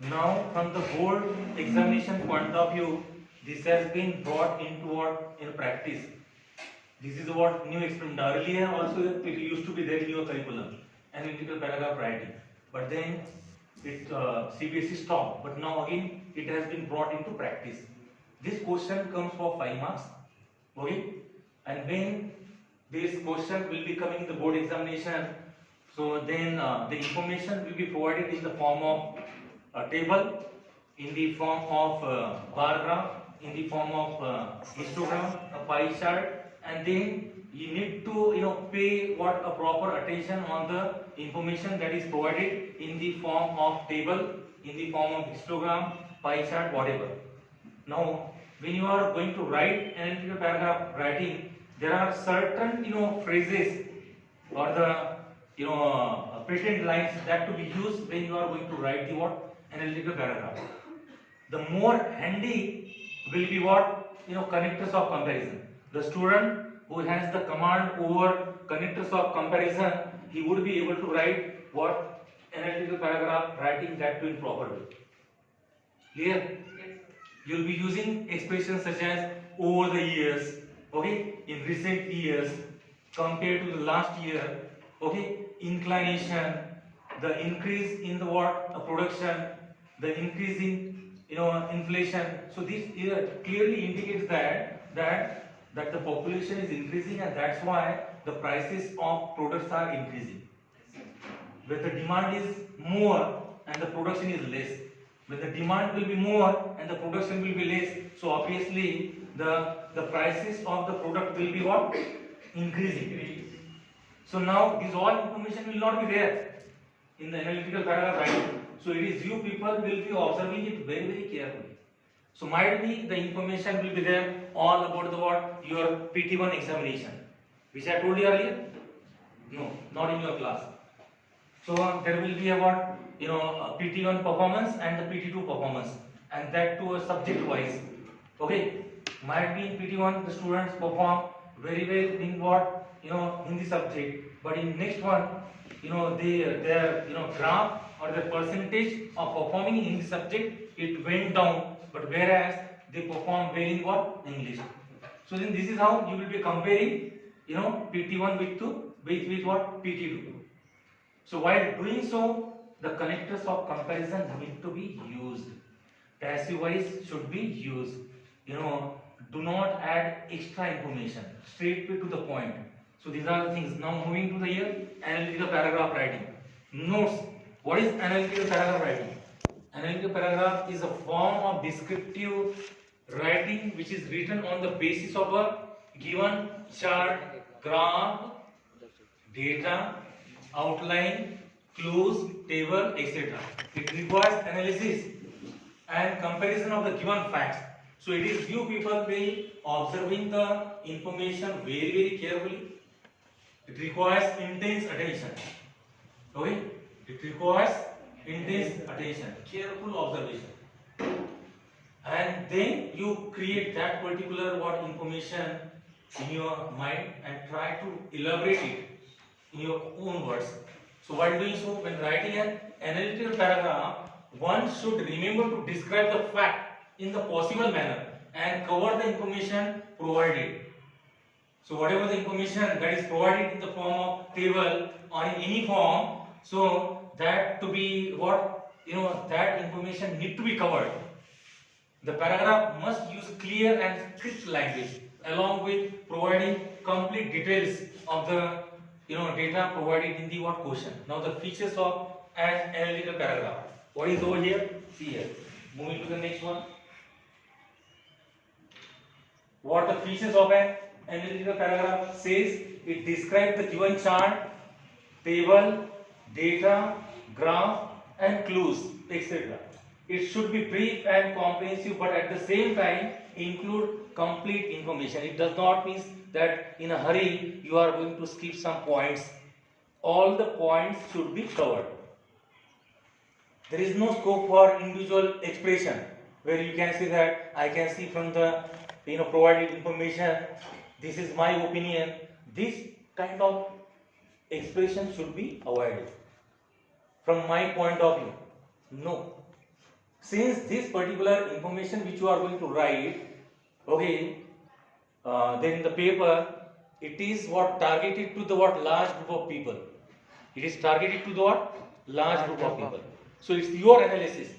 Now, from the board examination point of view, this has been brought into what in practice. This is what new experiment. Earlier also it used to be there in your curriculum, analytical paragraph writing. But then it CBSE stopped. But now again it has been brought into practice. This question comes for 5 marks. Okay, and when this question will be coming in the board examination, so then the information will be provided in the form of a table, in the form of bar graph, in the form of histogram, a pie chart, and then you need to pay what a proper attention on the information that is provided in the form of table, in the form of histogram, pie chart, whatever. Now, when you are going to write analytical paragraph writing, there are certain phrases or the patent lines that to be used when you are going to write the what analytical paragraph. The more handy will be what connectors of comparison. The student who has the command over connectors of comparison, he would be able to write what analytical paragraph writing that to in proper way. Clear? You will be using expressions such as over the years, okay, in recent years, compared to the last year, okay, inclination, the increase in the what production, the increase in inflation. So this clearly indicates that the population is increasing, and that's why the prices of products are increasing. Where the demand is more and the production is less. When the demand will be more and the production will be less, so obviously the prices of the product will be what? Increasing. So now this all information will not be there in the analytical paragraph writing. So it is you people will be observing it very, very carefully. So might be the information will be there all about the what? Your PT1 examination, which I told you earlier. No, not in your class. So there will be about PT1 performance and the PT2 performance, and that too a subject wise. Okay, might be in PT1 the students perform very well in what in the subject, but in next one their graph or the percentage of performing in the subject it went down, but whereas they perform well in what English. So then this is how you will be comparing PT1 with what PT2. So while doing so, the connectors of comparison need to be used. Passive voice should be used. Do not add extra information. Straight to the point. So these are the things. Now moving to the here analytical paragraph writing. Notes. What is analytical paragraph writing? Analytical paragraph is a form of descriptive writing which is written on the basis of a given chart, graph, data, outline, clues, table, etc. It requires analysis and comparison of the given facts. So it is you people be observing the information very, very carefully. It requires intense attention. Okay? It requires intense attention, careful observation. And then you create that particular what information in your mind and try to elaborate it in your own words. So while doing so, when writing an analytical paragraph, one should remember to describe the fact in the possible manner and cover the information provided. So whatever the information that is provided in the form of table or in any form, so that to be what that information need to be covered. The paragraph must use clear and crisp language along with providing complete details of the data provided in the what question. Now the features of an analytical paragraph. What is over here? See here. Moving to the next one. What the features of an analytical paragraph says? It describes the given chart, table, data, graph, and clues, etc. It should be brief and comprehensive, but at the same time include complete information. It does not mean that in a hurry you are going to skip some points. All the points should be covered. There is no scope for individual expression where you can say that I can see from the provided information, this is my opinion. This kind of expression should be avoided from my point of view. No. Since this particular information which you are going to write, okay, then in the paper, it is what targeted to the what large group of people. It is targeted to the what large group of people. So it's your analysis,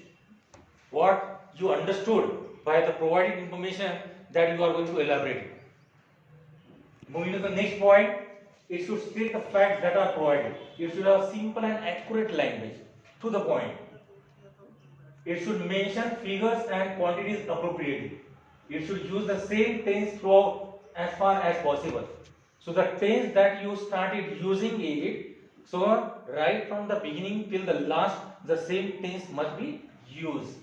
what you understood by the provided information, that you are going to elaborate it. Moving to the next point, it should state the facts that are provided. It should have simple and accurate language, to the point. It should mention figures and quantities appropriately. It should use the same tense throughout as far as possible. So the tense that you started using it, so right from the beginning till the last, the same tense must be used.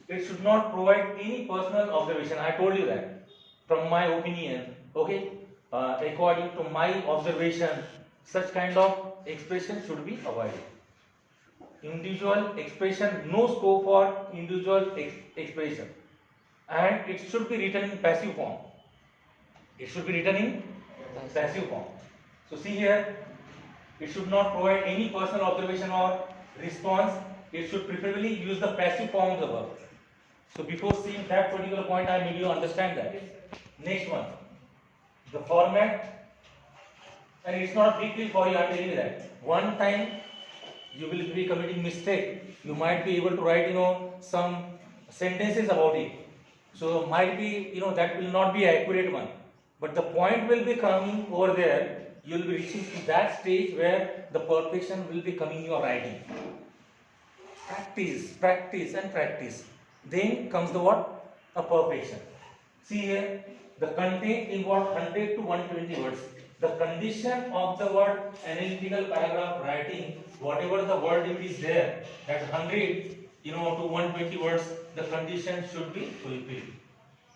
It should not provide any personal observation. I told you that. From my opinion, okay, according to my observation, such kind of expression should be avoided. Individual expression, no scope for individual expression, and it should be written in passive form. It should be written in passive form. So see here, it should not provide any personal observation or response. It should preferably use the passive form of the verb. So before seeing that particular point, I made you understand that. Next one, the format, and it's not a big deal for you, I'm telling you that. One time you will be committing mistake. You might be able to write, some sentences about it. So might be, that will not be an accurate one. But the point will be coming over there. You will be reaching to that stage where the perfection will be coming in your writing. Practice, practice and practice. Then comes the what? A perfection. See here, the content in what? 100 to 120 words. The condition of the word analytical paragraph writing, whatever the word it is there, that 100 to 120 words, the condition should be fulfilled.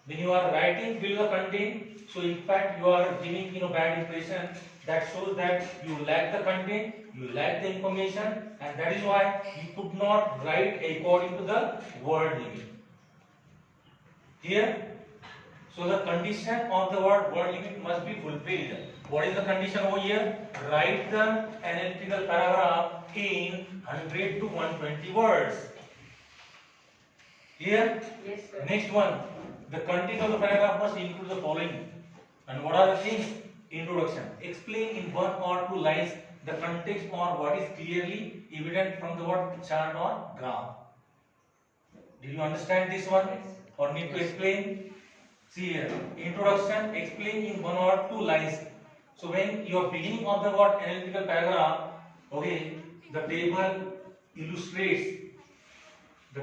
When you are writing below the content, so in fact you are giving bad impression. That shows that you lack the content, you lack the information, and that is why you could not write according to the word limit. Here, so the condition of the word limit must be fulfilled. What is the condition over here? Write the analytical paragraph in 100 to 120 words. Here, yes, sir. Next one, the content of the paragraph must include the following. And what are the things? Introduction. Explain in one or two lines the context or what is clearly evident from the word chart or graph. Did you understand this one? Or need to explain? See here, introduction, explain in one or two lines. So when you are beginning of the word analytical paragraph, okay, the table illustrates the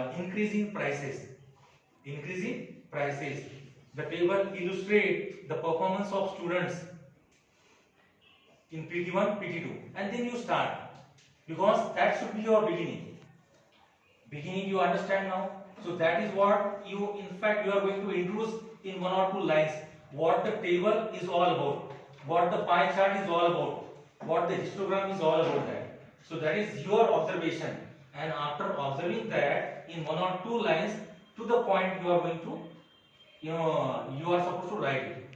increasing prices. The table illustrates the performance of students in PT1, PT2, and then you start, because that should be your beginning. You understand now? So that is what you are going to introduce in one or two lines. What the table is all about, what the pie chart is all about, what the histogram is all about that. So that is your observation, and after observing that in one or two lines, to the point you are going to, you are supposed to write it.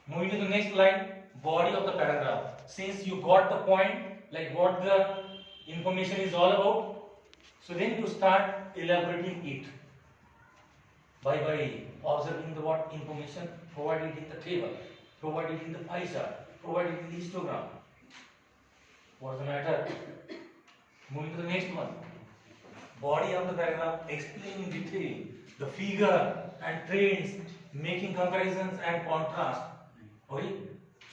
Moving to the next line, body of the paragraph. Since you got the point, like what the information is all about, so then you start elaborating it by observing the what information provided in the table, provided in the pie chart, provided in the histogram. What's the matter? Moving to the next one. Body of the paragraph, explain in detail the figure and trends, making comparisons and contrast. Okay?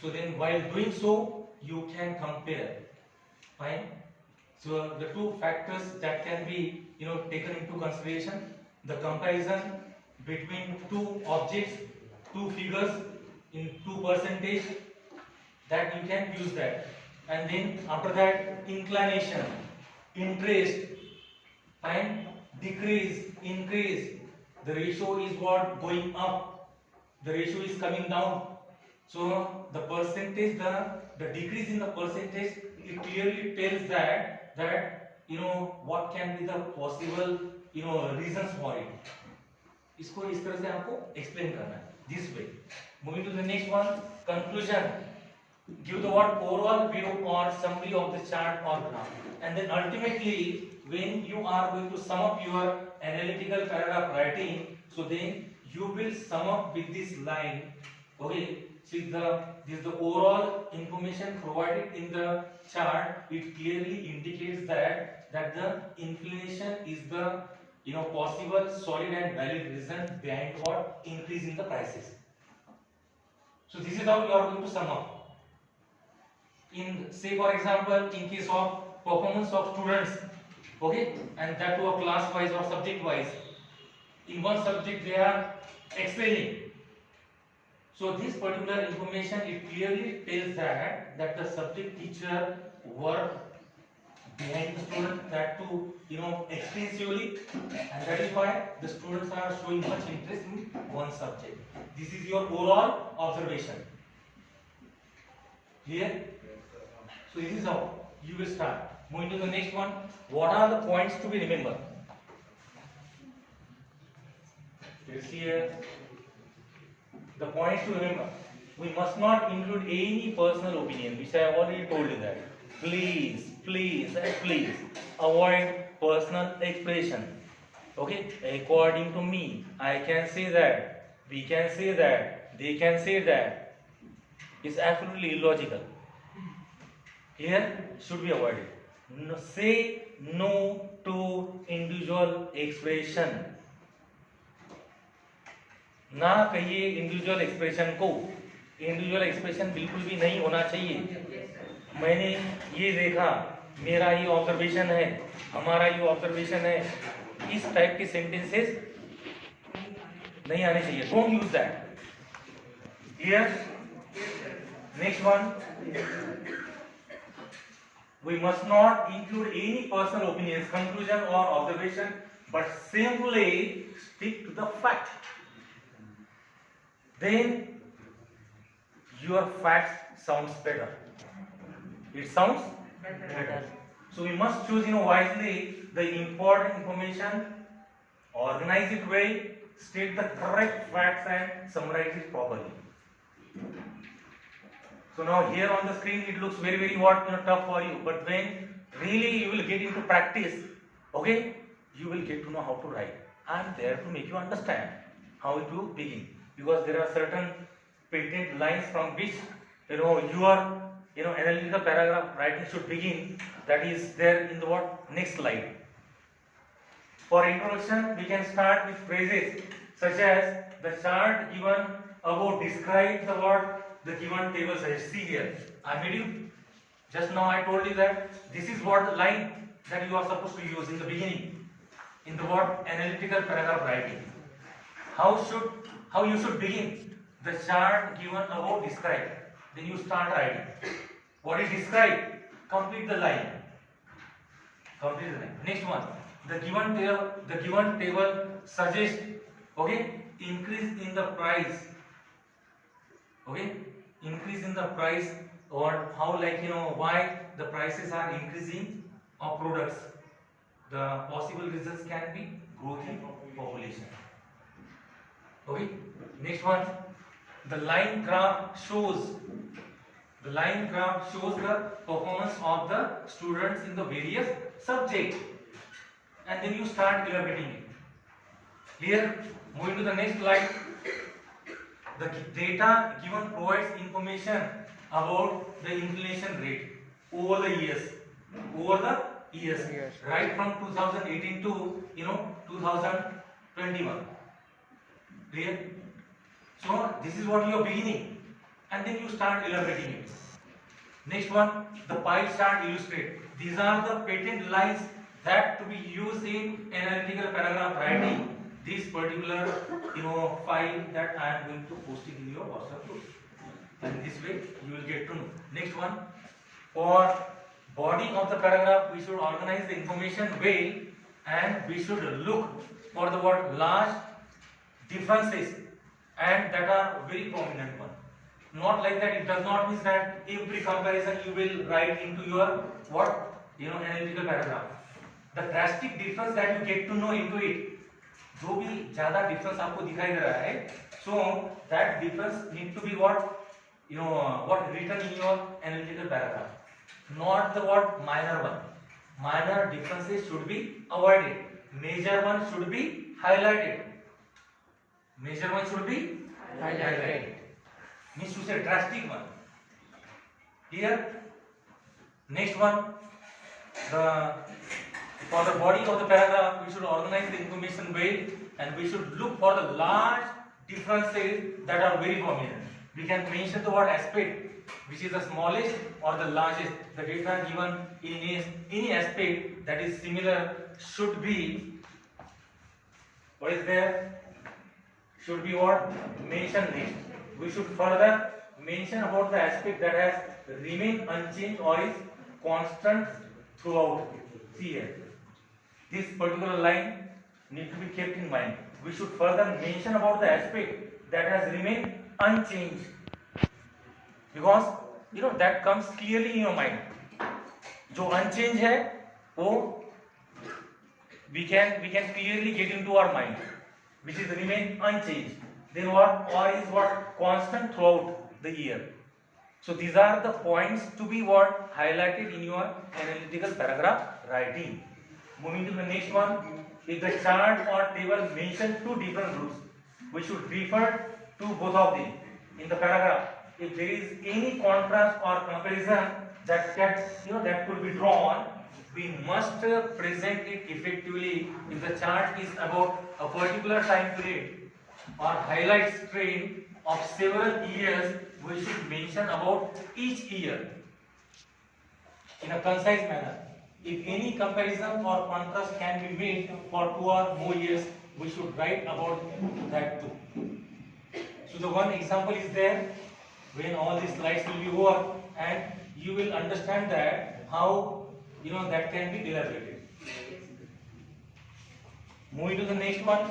So then while doing so, you can compare. Fine? So the two factors that can be taken into consideration, the comparison between two objects, two figures in 2%, that you can use that. And then after that, inclination, interest, and decrease, increase. The ratio is what? Going up. The ratio is coming down. So the percentage, the decrease in the percentage, it clearly tells that what can be the possible reasons for it. इसको इस तरह से आपको explain करना है, this way. Moving to the next one, conclusion. give the what overall view or summary of the chart or graph, and then ultimately when you are going to sum up your analytical paragraph writing, so then you will sum up with this line. Okay, see this is the overall information provided in the chart. It clearly indicates that the inflation is the possible solid and valid reason behind what increase in the prices. So this is how you are going to sum up. In, say for example, in case of performance of students, okay, and that to a class wise or subject wise, in one subject they are excelling. So this particular information, it clearly tells that the subject teacher worked behind the student, that to extensively, and that is why the students are showing much interest in one subject. This is your overall observation here. So this is how you will start. Moving to the next one, what are the points to be remembered? Let's see here. The points to remember: we must not include any personal opinion, which I have already told you that. Please avoid personal expression. Okay, according to me, I can say that, we can say that, they can say that. It's absolutely illogical. Here should be avoided. No, say no to individual expression. ना कहिए individual expression को. Individual expression बिल्कुल भी नहीं होना चाहिए. मैंने ये देखा, मेरा ये ऑब्जर्वेशन है, हमारा ये ऑब्जर्वेशन है, इस टाइप के सेंटेंसेस नहीं आने चाहिए. Don't use that here. Next one, we must not include any personal opinions, conclusion or observation, but simply stick to the fact. Then your facts sounds better. It sounds better. So we must choose wisely the important information, organize it well, state the correct facts and summarize it properly. So now here on the screen it looks very tough for you, but when really you will get into practice, okay, you will get to know how to write. I am there to make you understand how to begin, because there are certain patent lines from which your analytical paragraph writing should begin. That is there in the next slide. For introduction, we can start with phrases such as the chart given above describes the given table such. See here, I made you just now. I told you that this is what the line that you are supposed to use in the beginning in the analytical paragraph writing. How you should begin? The chart given above described. Then you start writing. What is described? Complete the line. Complete the line. Next one. The given table suggests, okay, increase in the price. Okay, increase in the price, or how, why the prices are increasing of products. The possible reasons can be growth in population. Okay, next one. The line graph shows the performance of the students in the various subjects, and then you start elaborating it. Here, moving to the next slide. The data given provides information about the inflation rate over the years, right from 2018 to 2021. Clear? So this is what you are beginning, and then you start elaborating it. Next one, the pie chart illustrate. These are the patent lines that to be used in analytical paragraph writing. This particular file that I am going to post it in your WhatsApp group, and this way you will get to know. Next one, for body of the paragraph, we should organize the information well, and we should look for the large differences, and that are very prominent one. Not like that. It does not mean that every comparison you will write into your analytical paragraph. The drastic difference that you get to know into it, जो भी ज्यादा difference आपको दिखाई दे रहा है, so that difference need to be what written in your analytical paragraph, not the what minor one. Minor differences should be avoided. Major one should be highlighted. Major one should be highlighted. Means to say drastic one. Here, next one, for the body of the paragraph, we should organize the information well, and we should look for the large differences that are very prominent. We can mention the word aspect, which is the smallest or the largest. The data given in any aspect that is similar should be, what is there? Should be what? Mentioned next. We should further mention about the aspect that has remained unchanged or is constant throughout. See here. This particular line need to be kept in mind. We should further mention about the aspect that has remained unchanged, because that comes clearly in your mind. जो unchanged है वो we can clearly get into our mind, which is remain unchanged. Then what? Or is what? Constant throughout the year. So these are the points to be what? Highlighted in your analytical paragraph writing. Moving to the next one, if the chart or table mention two different groups, we should refer to both of them in the paragraph. If there is any contrast or comparison that could be drawn, we must present it effectively. If the chart is about a particular time period or highlights trend of several years, we should mention about each year in a concise manner. If any comparison or contrast can be made for 2 or more years, we should write about that too. So the one example is there when all these slides will be over, and you will understand that how that can be elaborated. Moving to the next one.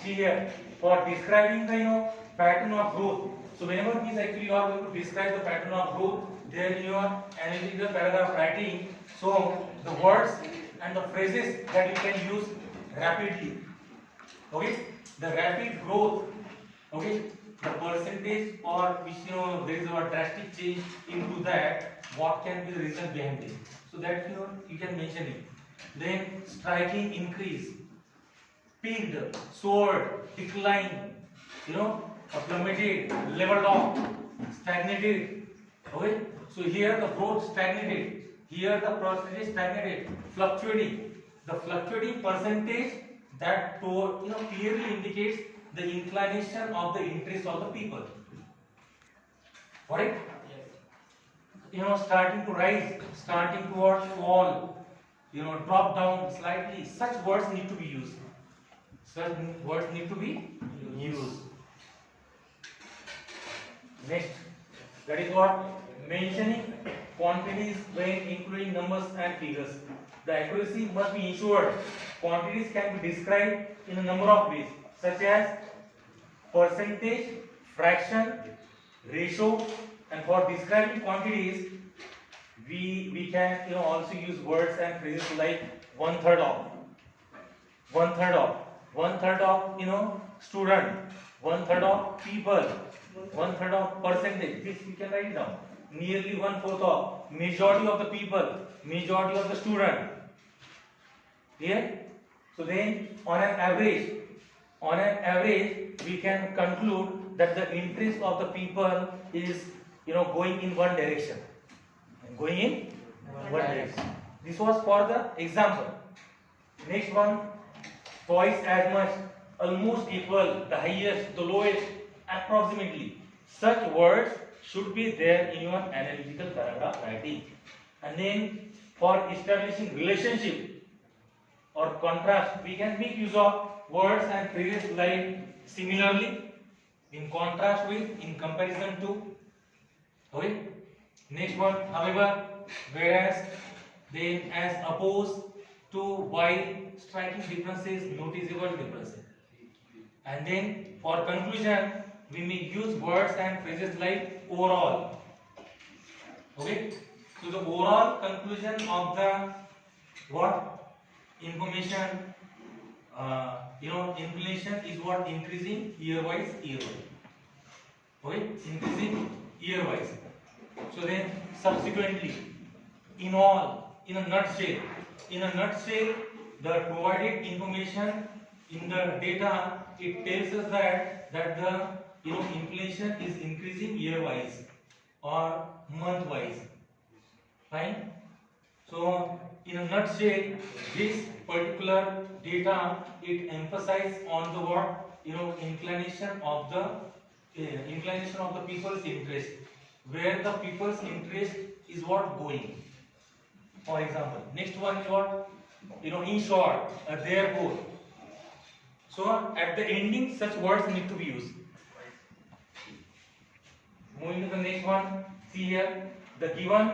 See here, for describing the pattern of growth. So whenever means actually you are going to describe the pattern of growth there in your analytical paragraph writing, so the words and the phrases that you can use rapidly. Okay, the rapid growth. Okay, the percentage or which there is a drastic change into that. What can be the reason behind it? So that you can mention it. Then striking increase, peaked, soared, decline, plummeted, leveled off, stagnated. Okay, so here the growth stagnated, here the percentage stagnated, fluctuating. The fluctuating percentage that clearly indicates the inclination of the interest of the people. Right? Yes. Starting to rise, starting towards fall, drop down slightly. Such words need to be used. Such words need to be used. Next, that is what? Mentioning quantities when including numbers and figures. The accuracy must be ensured. Quantities can be described in a number of ways, such as percentage, fraction, ratio, and for describing quantities, we can also use words and phrases like one third of, student, one third of people, one third of percentage. This we can write down. Nearly 1/4 of, majority of the people, majority of the student. Here, so then on an average, we can conclude that the interest of the people is going in one direction. Going in one direction. This was for the example. Next one, twice as much, almost equal, the highest, the lowest, approximately. Such words should be there in your analytical paragraph writing. And then for establishing relationship or contrast, we can make use of words and phrases like similarly, in contrast with, in comparison to. Okay. Next one, however, whereas, then, as opposed to, while, striking differences, noticeable differences. And then for conclusion, we may use words and phrases like overall. Okay. So the overall conclusion of the what? Information inflation is what increasing year wise. Okay, increasing year wise. So then subsequently, in a nutshell, the provided information in the data, it tells us that the inflation is increasing year wise or month wise. Fine. So in a nutshell, this particular data, it emphasizes on the what inclination of the people's interest, where the people's interest is what going. For example, next one is what in short, their goal. So at the ending, such words need to be used. Moving to the next one, see here the given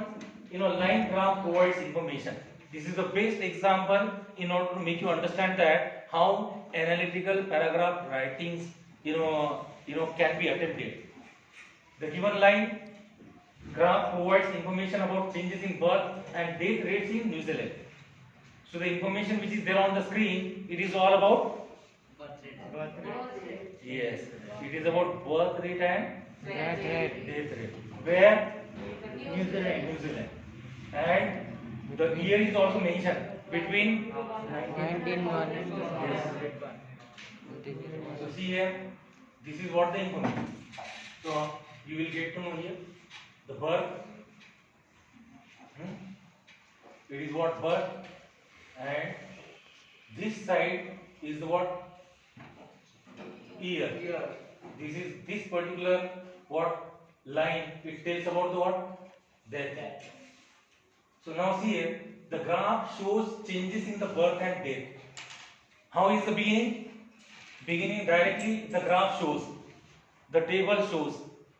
line graph provides information. This is the best example in order to make you understand that how analytical paragraph writings can be attempted. The given line graph provides information about changes in birth and death rates in New Zealand. So the information which is there on the screen, it is all about birth rate. Yes, it is about birth rate and death rate. Where? New Zealand. And the year is also mentioned between 1901 and 1901. So see here, this is what the information. So you will get to know here the birth. It is what birth, and this side is the what year. This particular what line, it tells about the what death. So now see here, the graph shows changes in the birth and death. How is the beginning? Beginning directly the graph shows, the table shows,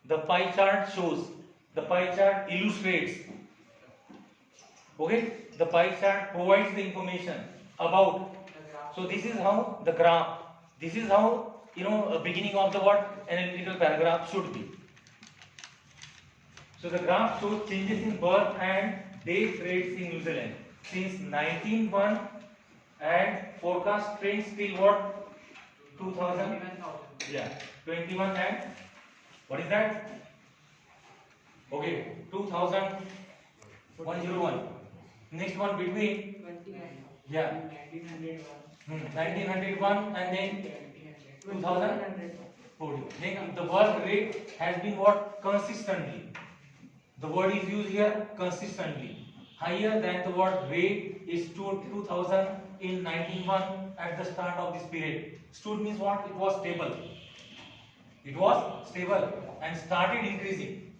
the pie chart shows, the pie chart illustrates. Okay, the pie chart provides the information about. So this is how the graph. This is how a beginning of the what analytical paragraph should be. So the graph shows changes in birth and death rates in New Zealand since 1901 and forecast trends till what 2000. Yeah, 21 and what is that? Okay, 101. Next one between 1901 and then 2040. Then the birth rate has been what consistently. The word is used here consistently. Higher than the word rate is stood 2000 in 1901 at the start of this period. Stood means what? It was stable. It was stable and started increasing.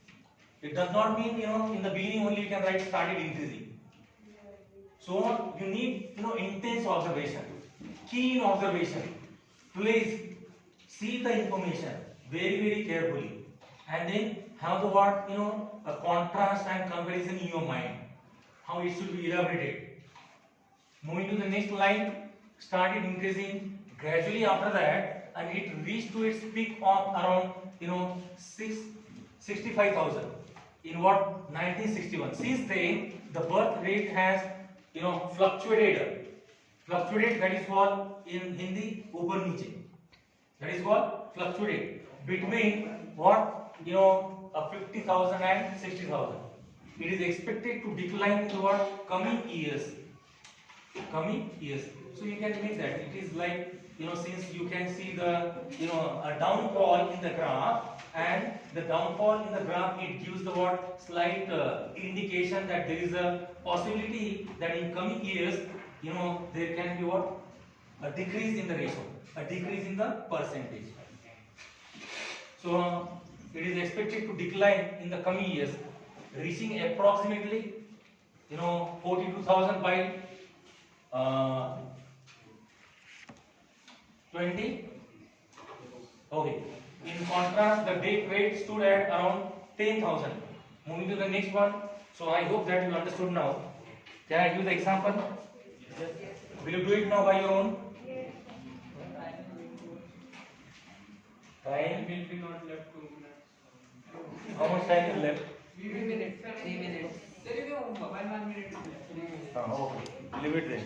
It does not mean in the beginning only you can write started increasing. So you need intense observation, keen observation. Please see the information very carefully, and then have the what a contrast and comparison in your mind, how it should be elaborated. Moving to the next line, started increasing gradually after that, and it reached to its peak of around 65,000 in what 1961. Since then the birth rate has fluctuated. That is called in Hindi upar niche. That is called fluctuate between what 50,000 and 60,000. It is expected to decline in the what coming years. So you can make that. It is like since you can see the a downfall in the graph, and the downfall in the graph, it gives the what slight indication that there is a possibility that in coming years there can be what a decrease in the ratio, a decrease in the percentage. So it is expected to decline in the coming years, reaching approximately 42,000 by 20. Okay. In contrast, the death rate stood at around 10,000. Moving to the next one. So I hope that you understood now. Can I give the example? Yes. Will you do it now by your own? Time will be not left 2 minutes. How much time is left? 3 minutes. 3 minutes. Okay. Leave it then.